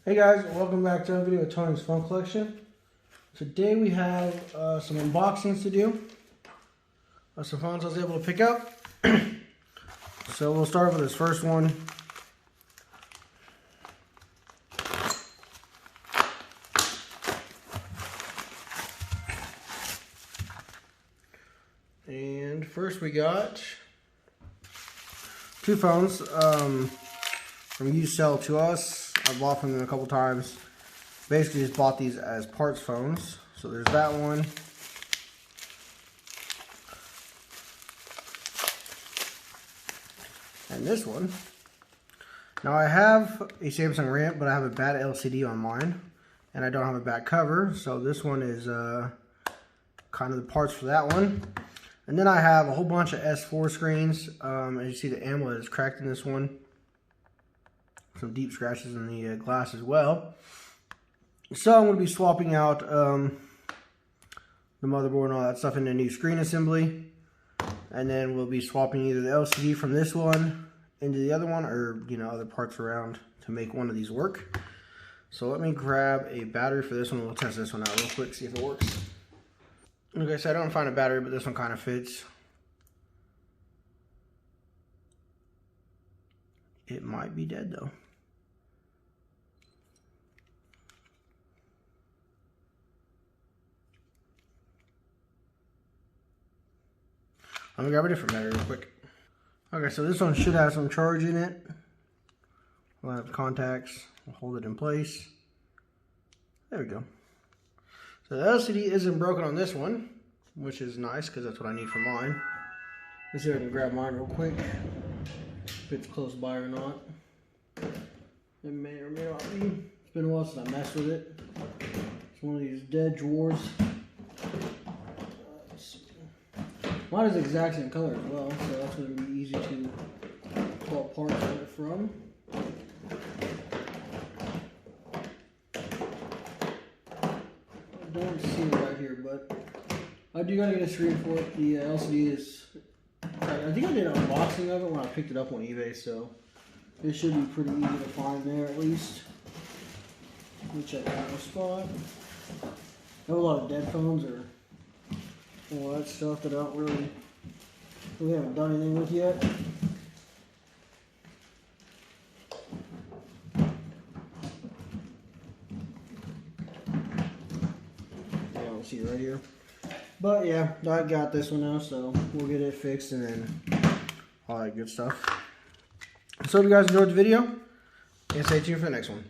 Hey guys, welcome back to another video of Tony's Phone Collection. Today we have some unboxings to do. Some phones I was able to pick up. So we'll start with this first one. And first we got two phones from You Sell To Us. I've bought from them a couple times. Basically just bought these as parts phones. So there's that one. And this one. Now I have a Samsung ramp, but I have a bad LCD on mine. And I don't have a back cover. So this one is kind of the parts for that one. And then I have a whole bunch of S4 screens. As you see, the AMOLED is cracked in this one. Some deep scratches in the glass as well. So I'm going to be swapping out the motherboard and all that stuff into a new screen assembly. And then we'll be swapping either the LCD from this one into the other one, or other parts around to make one of these work. So let me grab a battery for this one. We'll test this one out real quick, see if it works. Okay, so I don't find a battery, but this one kind of fits. It might be dead though. I'm gonna grab a different battery real quick. Okay, so this one should have some charge in it. We'll have contacts. We'll hold it in place. There we go. So the LCD isn't broken on this one, which is nice because that's what I need for mine. Let's see if I can grab mine real quick. If it's close by or not. It may or may not be. It's been a while since I messed with it. It's one of these dead drawers. Mine is the exact same color as well, so that's going to be easy to pull parts of it from. I don't see it right here, but I do got to get a screen for it. The LCD is, I think I did an unboxing of it when I picked it up on eBay, so it should be pretty easy to find there at least. Let me check out my spot. I have a lot of dead phones or all that stuff that I don't really haven't done anything with yet. Yeah, I don't see it right here. But yeah, I got this one now, so we'll get it fixed and then all that good stuff. So if you guys enjoyed the video, and stay tuned for the next one.